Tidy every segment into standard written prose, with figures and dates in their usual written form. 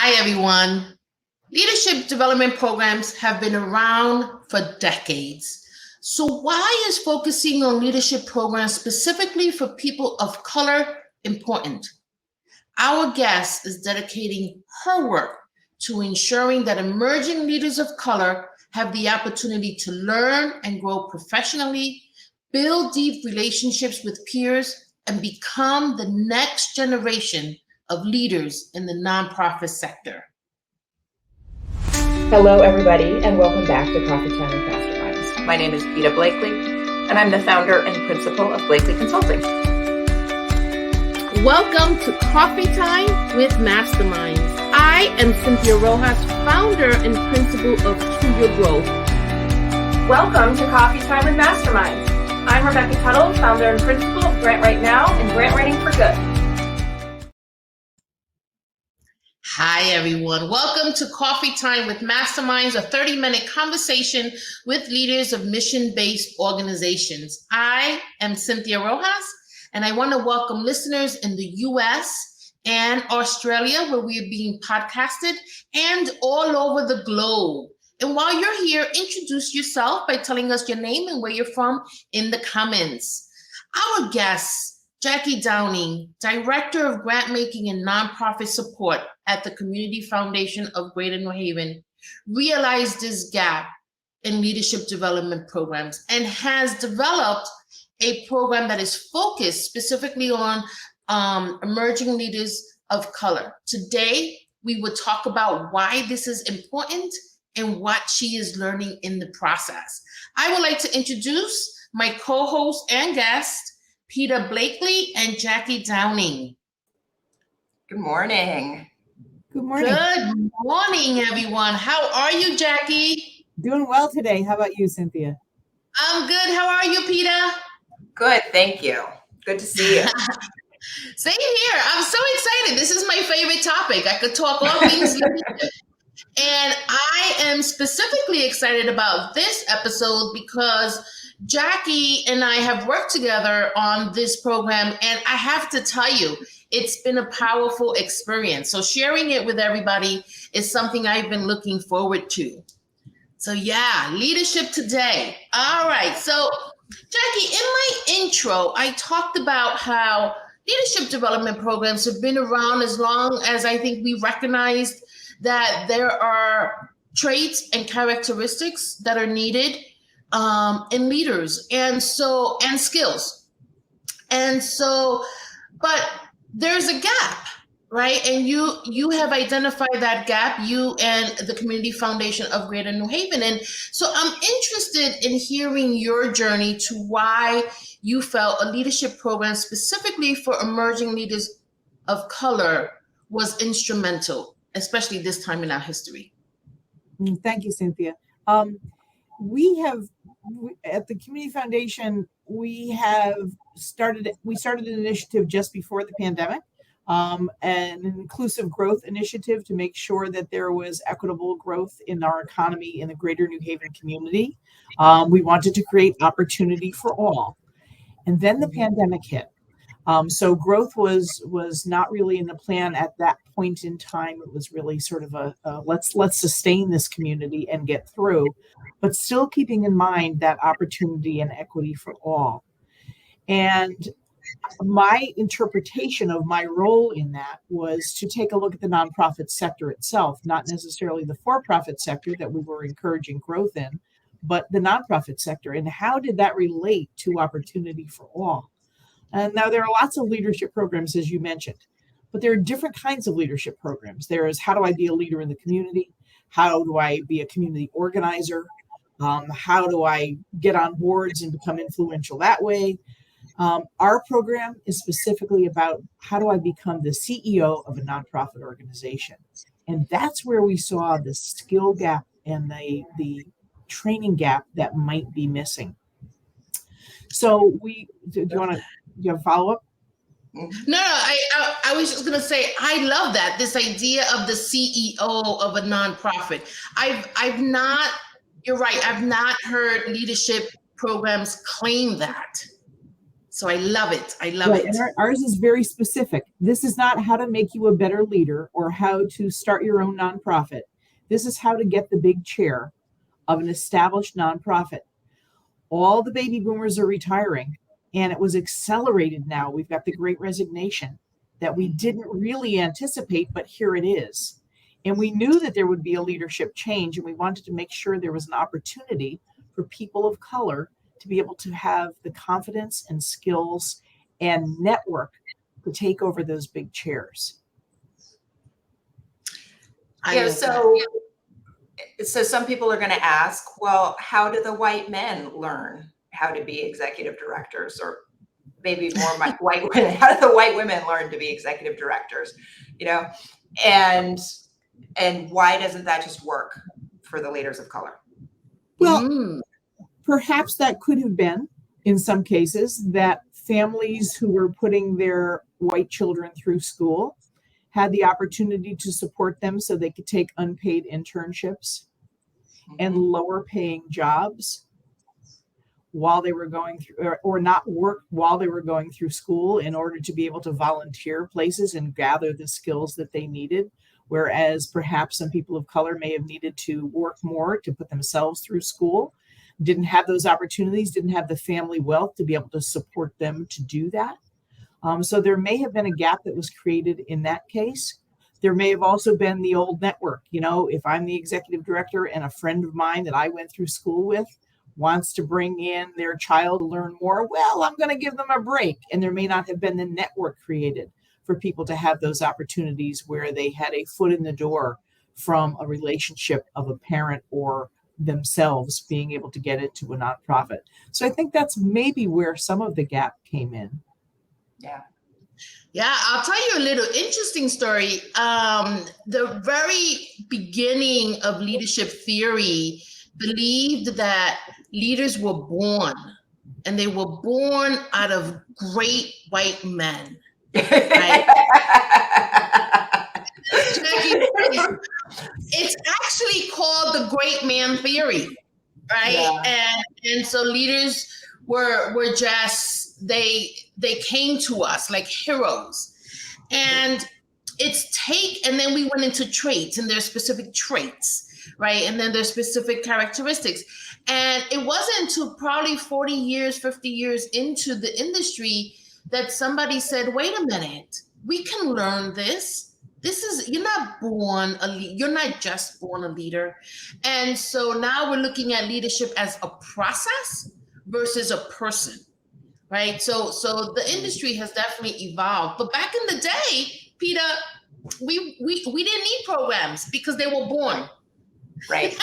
Hi, everyone. Leadership development programs have been around for decades. So, why is focusing on leadership programs specifically for people of color important? Our guest is dedicating her work to ensuring that emerging leaders of color have the opportunity to learn and grow professionally, build deep relationships with peers, and become the next generation of leaders in the nonprofit sector. Hello, everybody, and welcome back to Coffee Time with Masterminds. My name is Peta Blakely, and I'm the founder and principal of Blakely Consulting. Welcome to Coffee Time with Masterminds. I am Cynthia Rojas, founder and principal of To Your Growth. Welcome to Coffee Time with Masterminds. I'm Rebecca Tuttle, founder and principal of Grant Right Now and Grant Writing for Good. Hi, everyone. Welcome to Coffee Time with Masterminds, a 30-minute conversation with leaders of mission-based organizations. I am Cynthia Rojas, and I want to welcome listeners in the U.S. and Australia, where we are being podcasted, and all over the globe. And while you're here, introduce yourself by telling us your name and where you're from in the comments. Our guest, Jackie Downing, Director of Grant Making and Nonprofit Support at the Community Foundation of Greater New Haven, realized this gap in leadership development programs and has developed a program that is focused specifically on emerging leaders of color. Today, we will talk about why this is important and what she is learning in the process. I would like to introduce my co-host and guest, Peta Blakely and Jackie Downing. Good morning. Good morning. Good morning, everyone. How are you, Jackie? Doing well today. How about you, Cynthia? I'm good. How are you, Peta? Good, thank you. Good to see you. Same here. I'm so excited. This is my favorite topic. I could talk all things leadership. And I am specifically excited about this episode because Jackie and I have worked together on this program, and I have to tell you, it's been a powerful experience. So sharing it with everybody is something I've been looking forward to. So yeah, leadership today. All right. So Jackie, in my intro, I talked about how leadership development programs have been around as long as I think we recognized that there are traits and characteristics that are needed in leaders and skills. But there's a gap, right? And you have identified that gap, you and the Community Foundation of Greater New Haven. And so I'm interested in hearing your journey to why you felt a leadership program specifically for emerging leaders of color was instrumental, especially this time in our history. Thank you, Cynthia. At the Community Foundation, we started an initiative just before the pandemic, an inclusive growth initiative to make sure that there was equitable growth in our economy in the Greater New Haven community. We wanted to create opportunity for all. And then the pandemic hit. So growth was not really in the plan at that point in time. It was really sort of a let's sustain this community and get through, but still keeping in mind that opportunity and equity for all. And my interpretation of my role in that was to take a look at the nonprofit sector itself, not necessarily the for-profit sector that we were encouraging growth in, but the nonprofit sector, and how did that relate to opportunity for all? And now there are lots of leadership programs, as you mentioned, but there are different kinds of leadership programs. There is, how do I be a leader in the community? How do I be a community organizer? How do I get on boards and become influential that way? Our program is specifically about how do I become the CEO of a nonprofit organization? And that's where we saw the skill gap and the training gap that might be missing. So do you have a follow-up? No, I was just going to say, I love that, this idea of the CEO of a nonprofit. You're right, I've not heard leadership programs claim that. So I love it. I love Right, it. and ours is very specific. This is not how to make you a better leader or how to start your own nonprofit. This is how to get the big chair of an established nonprofit. All the baby boomers are retiring, and it was accelerated now. We've got the great resignation that we didn't really anticipate, but here it is. And we knew that there would be a leadership change, and we wanted to make sure there was an opportunity for people of color to be able to have the confidence and skills and network to take over those big chairs. Yeah, so some people are going to ask, well, how do the white men learn how to be executive directors? Or maybe more white women, how do the white women learn to be executive directors? You know, and why doesn't that just work for the leaders of color? Well, perhaps that could have been, in some cases, that families who were putting their white children through school had the opportunity to support them so they could take unpaid internships and lower paying jobs while they were going through, or not work while they were going through school in order to be able to volunteer places and gather the skills that they needed. Whereas perhaps some people of color may have needed to work more to put themselves through school, didn't have those opportunities, didn't have the family wealth to be able to support them to do that. So there may have been a gap that was created in that case. There may have also been the old network. You know, if I'm the executive director and a friend of mine that I went through school with wants to bring in their child to learn more, well, I'm going to give them a break. And there may not have been the network created for people to have those opportunities where they had a foot in the door from a relationship of a parent or themselves being able to get into a nonprofit. So I think that's maybe where some of the gap came in. Yeah. Yeah, I'll tell you a little interesting story. The very beginning of leadership theory believed that leaders were born, and they were born out of great white men. Right? It's actually called the great man theory, right? Yeah. And so leaders were just they came to us like heroes, and and then we went into traits, and there's specific traits, right? And then there's specific characteristics, and it wasn't until probably 40 years, 50 years into the industry that somebody said, wait a minute, we can learn this. You're not just born a leader. And so now we're looking at leadership as a process versus a person, right? So the industry has definitely evolved. But back in the day, Peter, we didn't need programs because they were born. Right.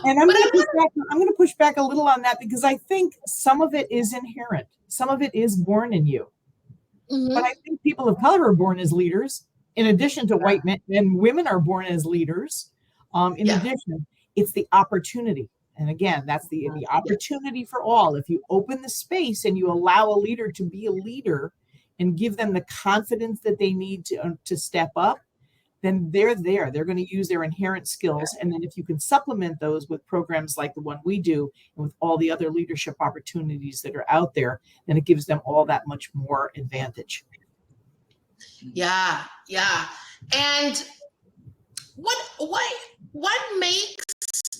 And I'm going to push back a little on that because I think some of it is inherent. Some of it is born in you. Mm-hmm. But I think people of color are born as leaders, in addition to white men, and women are born as leaders. In addition, it's the opportunity. And again, that's the opportunity for all. If you open the space and you allow a leader to be a leader and give them the confidence that they need to step up, then they're there. They're going to use their inherent skills. And then if you can supplement those with programs like the one we do and with all the other leadership opportunities that are out there, then it gives them all that much more advantage. Yeah. And what makes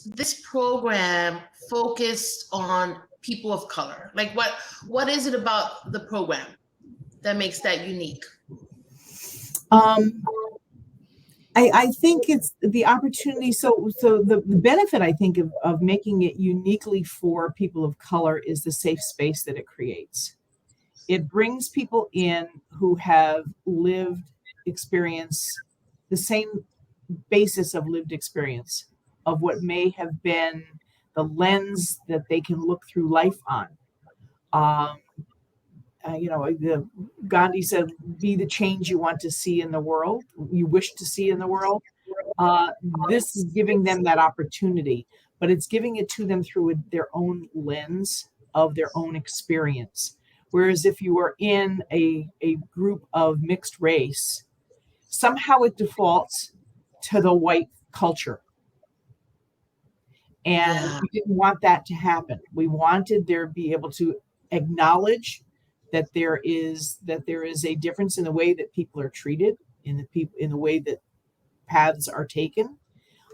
this program focused on people of color? Like what is it about the program that makes that unique? I think it's the opportunity. So the benefit, I think, of making it uniquely for people of color is the safe space that it creates. It brings people in who have lived experience, the same basis of lived experience of what may have been the lens that they can look through life on. Gandhi said, be the change you want to see in the world, you wish to see in the world. This is giving them that opportunity, but it's giving it to them through their own lens of their own experience. Whereas if you are in a group of mixed race, somehow it defaults to the white culture. And Yeah. we didn't want that to happen. We wanted there to be able to acknowledge that there is a difference in the way that people are treated, in the way that paths are taken.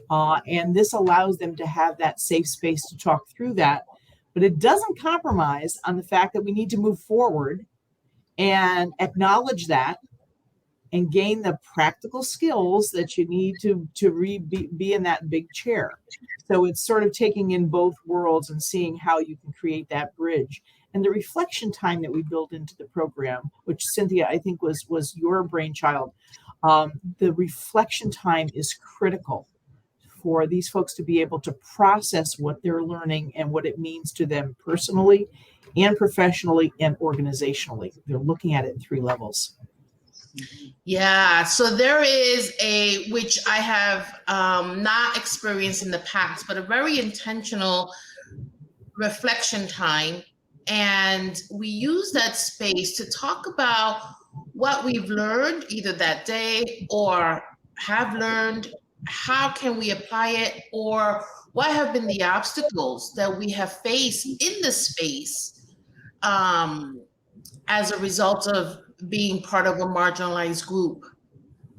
And this allows them to have that safe space to talk through that. But it doesn't compromise on the fact that we need to move forward and acknowledge that and gain the practical skills that you need to be in that big chair. So it's sort of taking in both worlds and seeing how you can create that bridge. And the reflection time that we build into the program, which Cynthia, I think was your brainchild, the reflection time is critical for these folks to be able to process what they're learning and what it means to them personally and professionally and organizationally. They're looking at it in 3 levels. Yeah, so there is which I have not experienced in the past, but a very intentional reflection time. And we use that space to talk about what we've learned either that day or have learned, how can we apply it, or what have been the obstacles that we have faced in the space as a result of being part of a marginalized group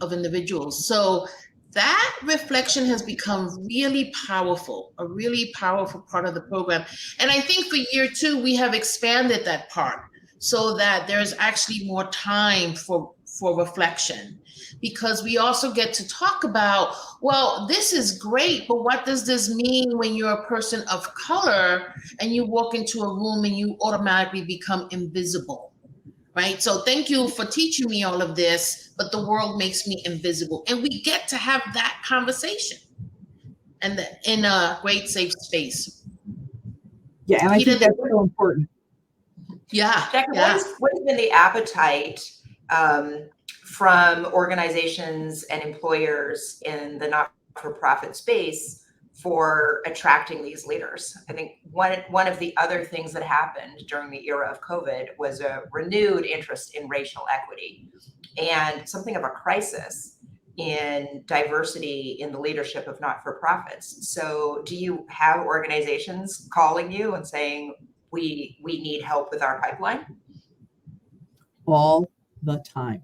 of individuals. So that reflection has become really powerful, a really powerful part of the program. And I think for year 2, we have expanded that part so that there's actually more time for reflection, because we also get to talk about, well, this is great, but what does this mean when you're a person of color and you walk into a room and you automatically become invisible? Right? So thank you for teaching me all of this, but the world makes me invisible. And we get to have that conversation and in a great safe space. Yeah, and I think that's so important. Yeah. Jackie, Yeah. what has been the appetite from organizations and employers in the not-for-profit space for attracting these leaders? I think one of the other things that happened during the era of COVID was a renewed interest in racial equity and something of a crisis in diversity in the leadership of not-for-profits. So do you have organizations calling you and saying, we need help with our pipeline? All the time.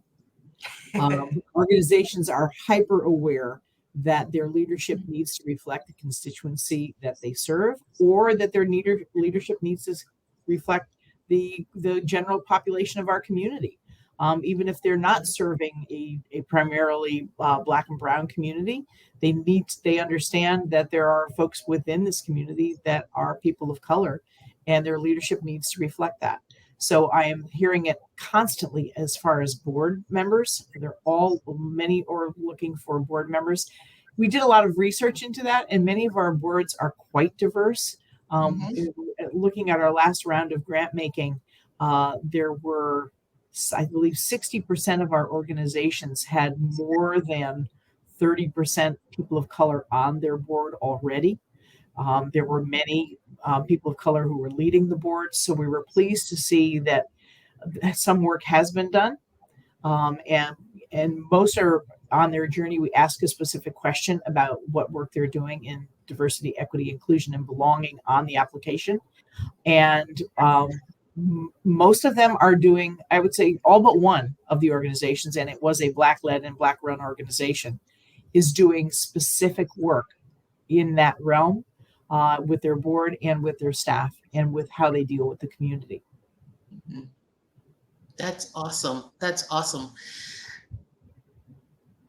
Organizations are hyper aware that their leadership needs to reflect the constituency that they serve, or that their leadership needs to reflect the general population of our community. Even if they're not serving a primarily Black and Brown community, they understand that there are folks within this community that are people of color, and their leadership needs to reflect that. So I am hearing it constantly as far as board members. Many are looking for board members. We did a lot of research into that, and many of our boards are quite diverse. Looking at our last round of grant making, there were, I believe, 60% of our organizations had more than 30% people of color on their board already. There were many people of color who were leading the board, so we were pleased to see that some work has been done, and most are on their journey. We ask a specific question about what work they're doing in diversity, equity, inclusion, and belonging on the application, and most of them are doing, I would say, all but one of the organizations, and it was a Black-led and Black-run organization, is doing specific work in that realm. With their board and with their staff and with how they deal with the community. That's awesome. That's awesome.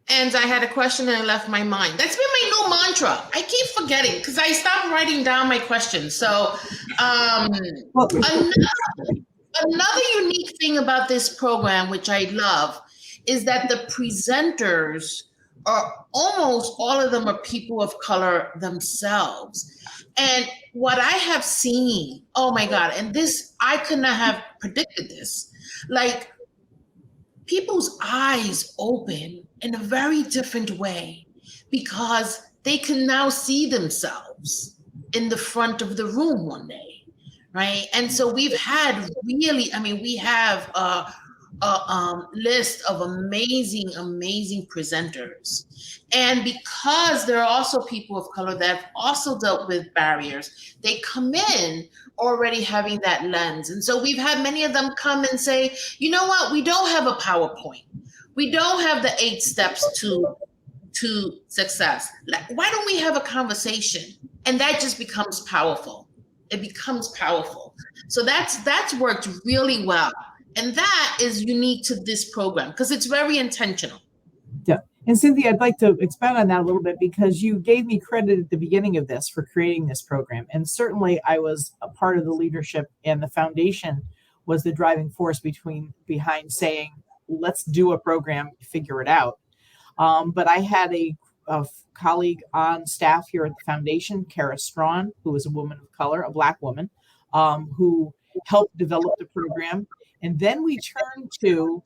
And I had a question and I left my mind. That's been my new mantra. I keep forgetting because I stopped writing down my questions. So another unique thing about this program, which I love, is that the presenters are almost all of them are people of color themselves. And what I have seen, oh my God, and this, I could not have predicted this, like people's eyes open in a very different way because they can now see themselves in the front of the room one day, right? And so we've had really, I mean, we have list of amazing presenters. And because there are also people of color that have also dealt with barriers, they come in already having that lens. And so we've had many of them come and say, you know what, we don't have a PowerPoint. We don't have the 8 steps to success. Why don't we have a conversation? And that just becomes powerful. It becomes powerful. So that's worked really well. And that is unique to this program because it's very intentional. Yeah. And Cynthia, I'd like to expand on that a little bit because you gave me credit at the beginning of this for creating this program. And certainly I was a part of the leadership, and the foundation was the driving force behind saying, let's do a program, figure it out. But I had a colleague on staff here at the foundation, Kara Strawn, who was a woman of color, a Black woman, who helped develop the program. And then we turned to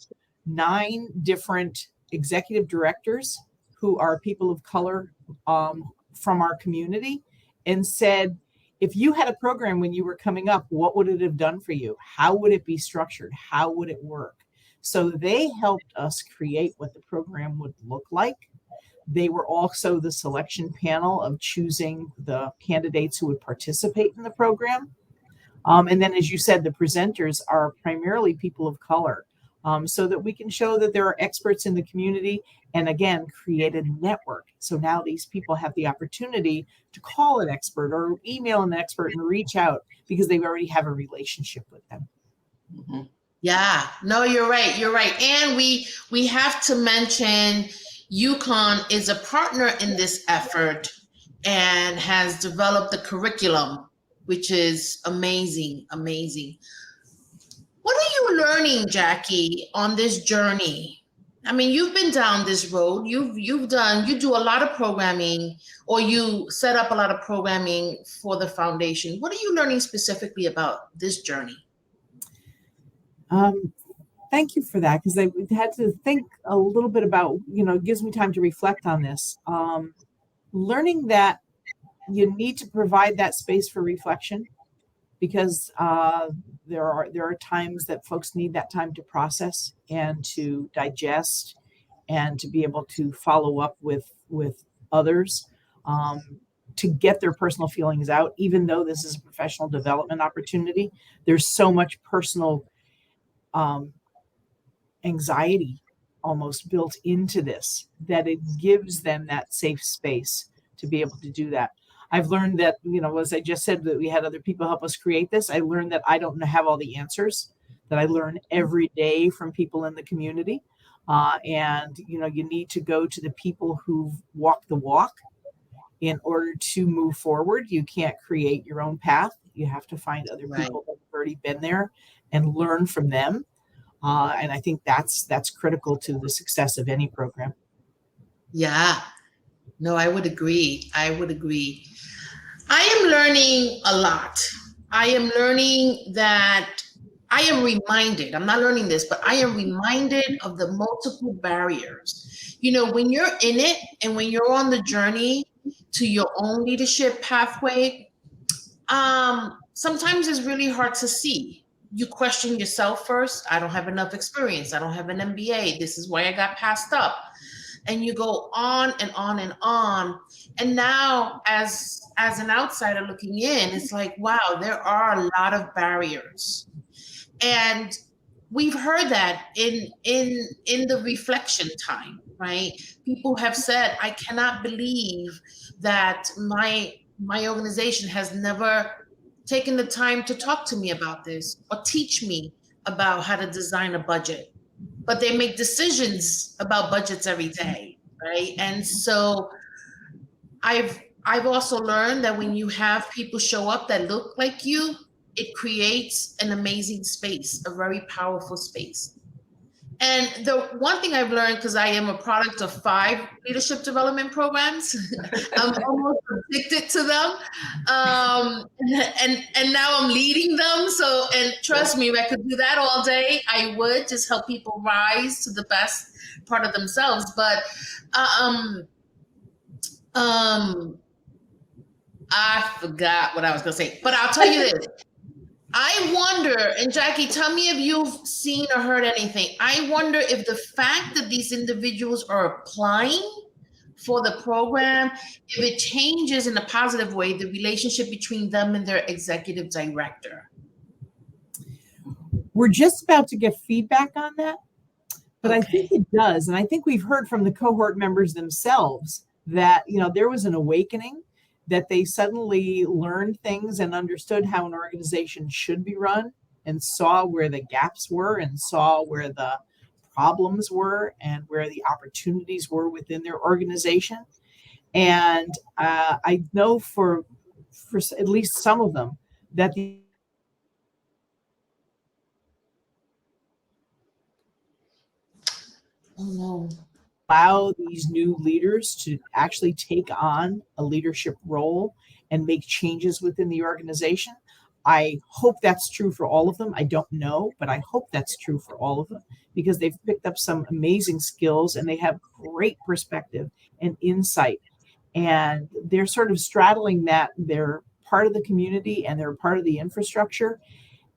9 different executive directors who are people of color from our community, and said, if you had a program when you were coming up, what would it have done for you? How would it be structured? How would it work? So they helped us create what the program would look like. They were also the selection panel of choosing the candidates who would participate in the program. And then, as you said, the presenters are primarily people of color, so that we can show that there are experts in the community, and again, create a network. So now these people have the opportunity to call an expert or email an expert and reach out because they already have a relationship with them. Mm-hmm. Yeah, no, you're right. You're right. And we have to mention UConn is a partner in this effort and has developed the curriculum, which is amazing. What are you learning, Jackie, on this journey? I mean, you've been down this road. You do a lot of programming, or you set up a lot of programming for the foundation. What are you learning specifically about this journey? Thank you for that, because I had to think a little bit about, it gives me time to reflect on this. Learning that you need to provide that space for reflection, because there are times that folks need that time to process and to digest and to be able to follow up with others, to get their personal feelings out. Even though this is a professional development opportunity, there's so much personal anxiety almost built into this that it gives them that safe space to be able to do that. I've learned that, as I just said, that we had other people help us create this. I learned that I don't have all the answers, that I learn every day from people in the community. And you need to go to the people who've walked the walk in order to move forward. You can't create your own path. You have to find other people that have already been there and learn from them. And I think that's critical to the success of any program. Yeah, no, I would agree. I am learning a lot. I am learning that I am reminded, I'm not learning this, but I am reminded of the multiple barriers. When you're in it and when you're on the journey to your own leadership pathway, sometimes it's really hard to see. You question yourself first. I don't have enough experience. I don't have an MBA. This is why I got passed up. And you go on and on and on. And now as an outsider looking in, it's like, wow, there are a lot of barriers. And we've heard that in the reflection time, right? People have said, I cannot believe that my organization has never taken the time to talk to me about this or teach me about how to design a budget. But they make decisions about budgets every day, right? And so I've also learned that when you have people show up that look like you, it creates an amazing space, a very powerful space. And the one thing I've learned, because I am a product of 5 leadership development programs, I'm almost addicted to them. And now I'm leading them. So, and trust me, if I could do that all day, I would just help people rise to the best part of themselves. But I forgot what I was going to say, but I'll tell you this. I wonder, and Jackie, tell me if you've seen or heard anything. I wonder if the fact that these individuals are applying for the program, if it changes in a positive way the relationship between them and their executive director. We're just about to get feedback on that, but I Okay. think it does. And I think we've heard from the cohort members themselves that, there was an awakening, that they suddenly learned things and understood how an organization should be run, and saw where the gaps were and saw where the problems were and where the opportunities were within their organization. And I know for at least some of them that the Oh no. allow these new leaders to actually take on a leadership role and make changes within the organization. I hope that's true for all of them. I don't know, but I hope that's true for all of them, because they've picked up some amazing skills and they have great perspective and insight. And they're sort of straddling that. They're part of the community and they're part of the infrastructure.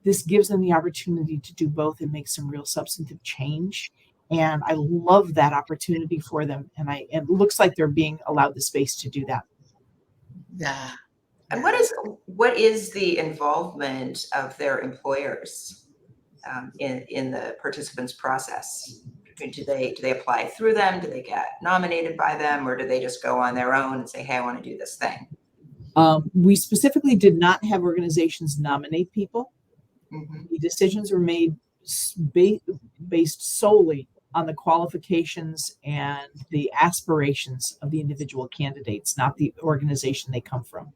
This gives them the opportunity to do both and make some real substantive change. And I love that opportunity for them. And it looks like they're being allowed the space to do that. Yeah. And what is the involvement of their employers in the participants' process? Do they apply through them? Do they get nominated by them, or do they just go on their own and say, "Hey, I want to do this thing"? We specifically did not have organizations nominate people. Mhm. The decisions were made based solely on the qualifications and the aspirations of the individual candidates, not the organization they come from.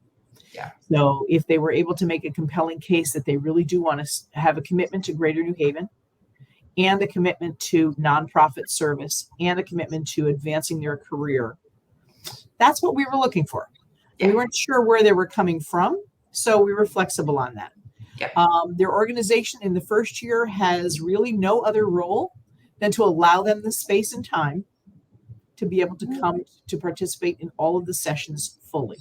Yeah. So if they were able to make a compelling case that they really do want to have a commitment to Greater New Haven, and a commitment to nonprofit service, and a commitment to advancing their career, that's what we were looking for. Yeah. We weren't sure where they were coming from, so we were flexible on that. Yeah. Their organization in the first year has really no other role than to allow them the space and time to be able to come to participate in all of the sessions fully.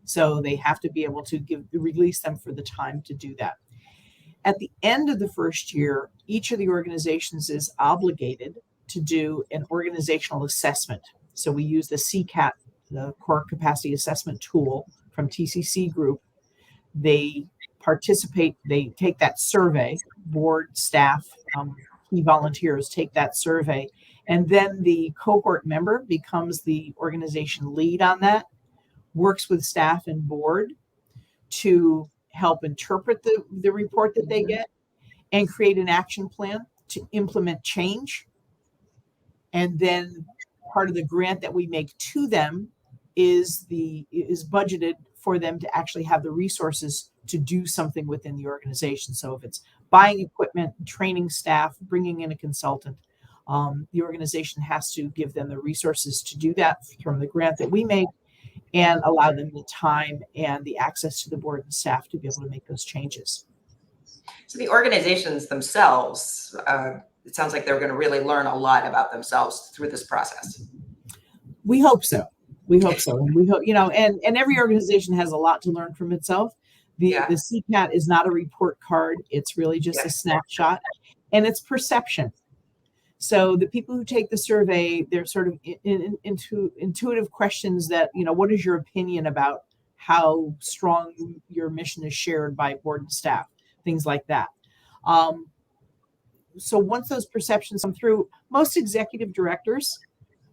So they have to be able to release them for the time to do that. At the end of the first year, each of the organizations is obligated to do an organizational assessment. So we use the CCAT, the Core Capacity Assessment tool from TCC Group. They participate, they take that survey, board, staff, key volunteers take that survey, and then the cohort member becomes the organization lead on that, works with staff and board to help interpret the report that they get and create an action plan to implement change. And then part of the grant that we make to them is budgeted for them to actually have the resources to do something within the organization. So if it's buying equipment, training staff, bringing in a consultant, the organization has to give them the resources to do that from the grant that we make, and allow them the time and the access to the board and staff to be able to make those changes. So the organizations themselves, it sounds like they're going to really learn a lot about themselves through this process. We hope so. We hope so. And we hope, and every organization has a lot to learn from itself. The CCAT is not a report card. It's really just a snapshot, and it's perception. So the people who take the survey, they're sort of into intuitive questions that, what is your opinion about how strong your mission is shared by board and staff, things like that. So once those perceptions come through, most executive directors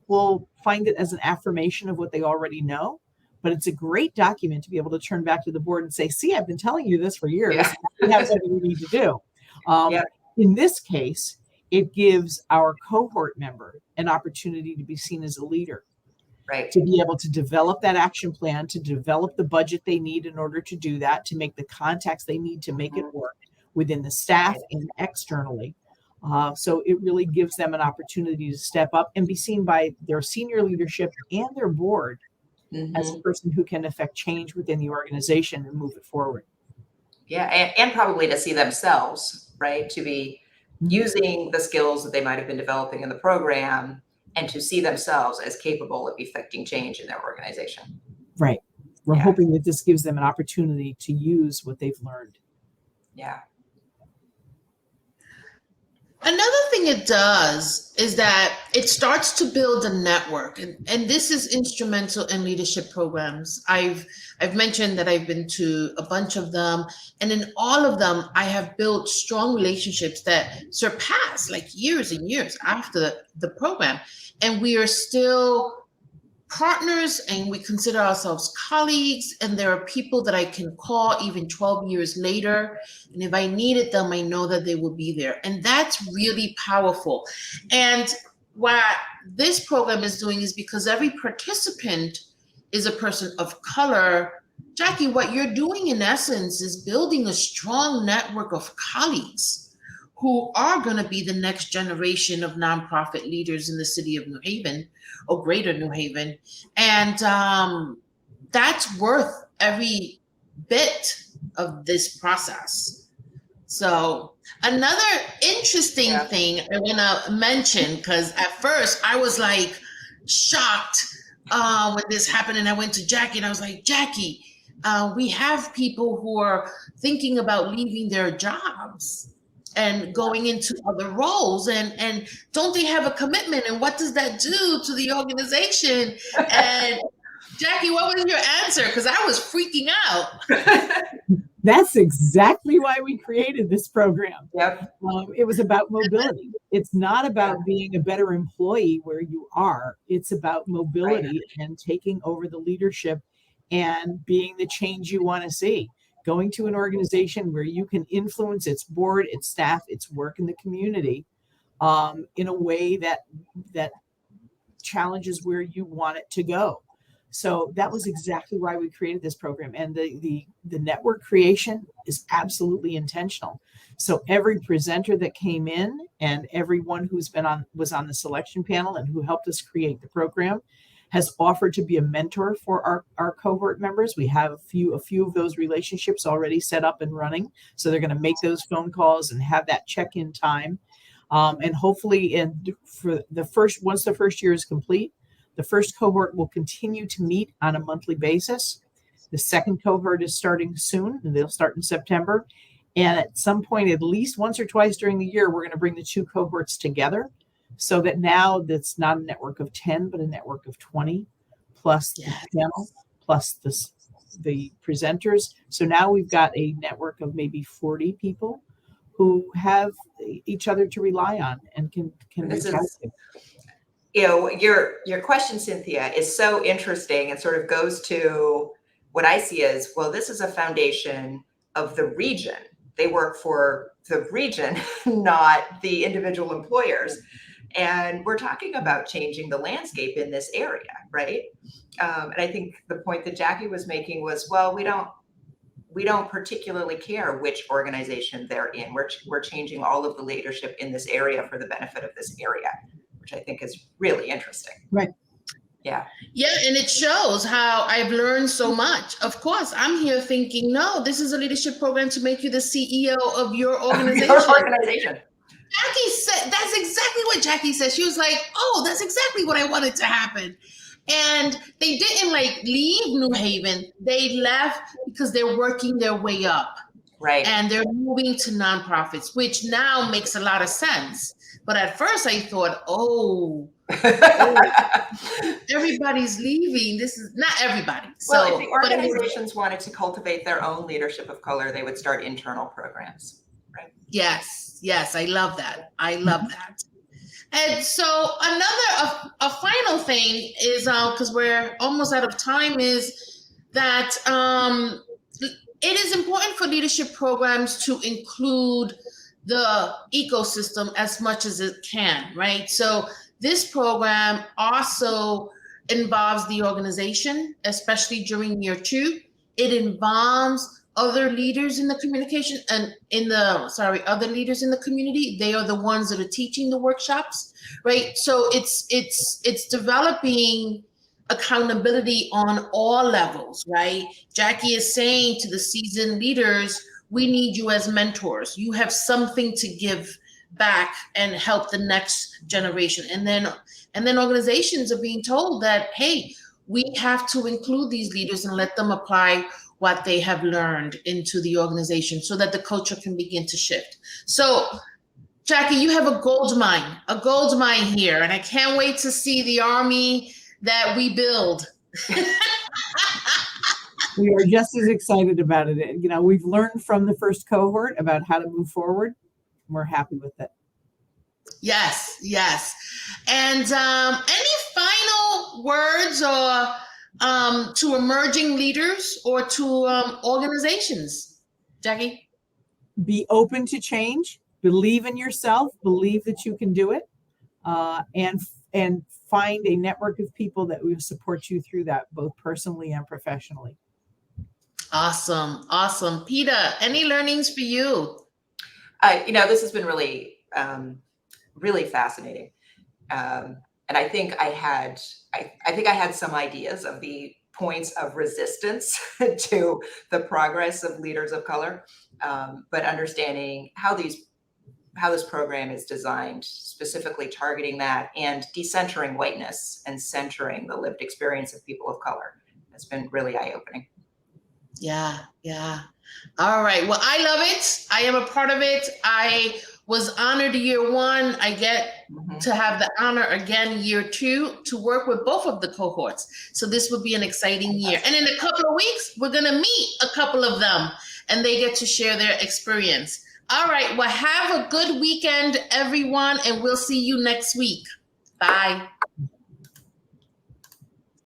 will find it as an affirmation of what they already know, but it's a great document to be able to turn back to the board and say, see, I've been telling you this for years. Yeah. We have something we need to do. In this case, it gives our cohort member an opportunity to be seen as a leader, right? To be able to develop that action plan, to develop the budget they need in order to do that, to make the contacts they need to make it work within the staff and externally. So it really gives them an opportunity to step up and be seen by their senior leadership and their board as a person who can affect change within the organization and move it forward. Yeah, and probably to see themselves, right? To be using the skills that they might have been developing in the program, and to see themselves as capable of effecting change in their organization. Right. We're hoping that this gives them an opportunity to use what they've learned. Yeah. Another thing it does is that it starts to build a network, and this is instrumental in leadership programs. I've mentioned that I've been to a bunch of them, and in all of them, I have built strong relationships that surpass like years and years after the program, and we are still partners, and we consider ourselves colleagues, and there are people that I can call even 12 years later, and if I needed them, I know that they will be there, and that's really powerful. And what this program is doing is because every participant is a person of color. Jackie, what you're doing in essence is building a strong network of colleagues who are going to be the next generation of nonprofit leaders in the city of New Haven or greater New Haven. And that's worth every bit of this process. So another interesting thing I want to mention, because at first I was like shocked when this happened, and I went to Jackie and I was like, Jackie, we have people who are thinking about leaving their jobs and going into other roles, and don't they have a commitment, and what does that do to the organization? And Jackie, what was your answer? Because I was freaking out. That's exactly why we created this program. Yep. It was about mobility. It's not about being a better employee where you are. It's about mobility and taking over the leadership and being the change you want to see. Going to an organization where you can influence its board, its staff, its work in the community in a way that challenges where you want it to go. So that was exactly why we created this program. And the network creation is absolutely intentional. So every presenter that came in and everyone who's was on the selection panel and who helped us create the program has offered to be a mentor for our cohort members. We have a few of those relationships already set up and running. So they're going to make those phone calls and have that check-in time. And hopefully once the first year is complete, the first cohort will continue to meet on a monthly basis. The second cohort is starting soon, and they'll start in September. And at some point, at least once or twice during the year, we're going to bring the two cohorts together, so that now that's not a network of 10, but a network of 20, plus the panel, plus the presenters. So now we've got a network of maybe 40 people who have each other to rely on and can reach out to. You know, your question, Cynthia, is so interesting and sort of goes to what I see as, well, this is a foundation of the region. They work for the region, not the individual employers. And we're talking about changing the landscape in this area, right? And I think the point that Jackie was making was, well, we don't particularly care which organization they're in. We're changing all of the leadership in this area for the benefit of this area, which I think is really interesting. Right. Yeah. Yeah, and it shows how I've learned so much. Of course, I'm here thinking, no, this is a leadership program to make you the CEO of your organization. Jackie said, that's exactly what Jackie said. She was like, oh, that's exactly what I wanted to happen. And they didn't leave New Haven. They left because they're working their way up. Right. And they're moving to nonprofits, which now makes a lot of sense. But at first I thought, everybody's leaving. This is not everybody. Well, if the organizations wanted to cultivate their own leadership of color, they would start internal programs. Right. Yes, I love that. And so a final thing is, because we're almost out of time, is that it is important for leadership programs to include the ecosystem as much as it can, right? So this program also involves the organization, especially during year 2. It involves other leaders in the communication and other leaders in the community. They are the ones that are teaching the workshops, right? So it's developing accountability on all levels, right? Jackie is saying to the seasoned leaders, we need you as mentors. You have something to give back and help the next generation. And then organizations are being told that, hey, we have to include these leaders and let them apply what they have learned into the organization so that the culture can begin to shift. So, Jackie, you have a gold mine here, and I can't wait to see the army that we build. We are just as excited about it. You know, we've learned from the first cohort about how to move forward. We're happy with it. Yes, yes. And any final words or to emerging leaders or to organizations, Jackie? Be open to change. Believe in yourself. Believe that you can do it, and find a network of people that will support you through that, both personally and professionally. Awesome, awesome. Peter, any learnings for you? This has been really, really fascinating. And I think I had some ideas of the points of resistance to the progress of leaders of color, but understanding how this program is designed, specifically targeting that and decentering whiteness and centering the lived experience of people of color, has been really eye-opening. Yeah, yeah. All right. Well, I love it. I am a part of it. I was honored year one. I get to have the honor again year two to work with both of the cohorts. So this will be an exciting year. And in a couple of weeks, we're going to meet a couple of them and they get to share their experience. All right. Well, have a good weekend, everyone, and we'll see you next week. Bye.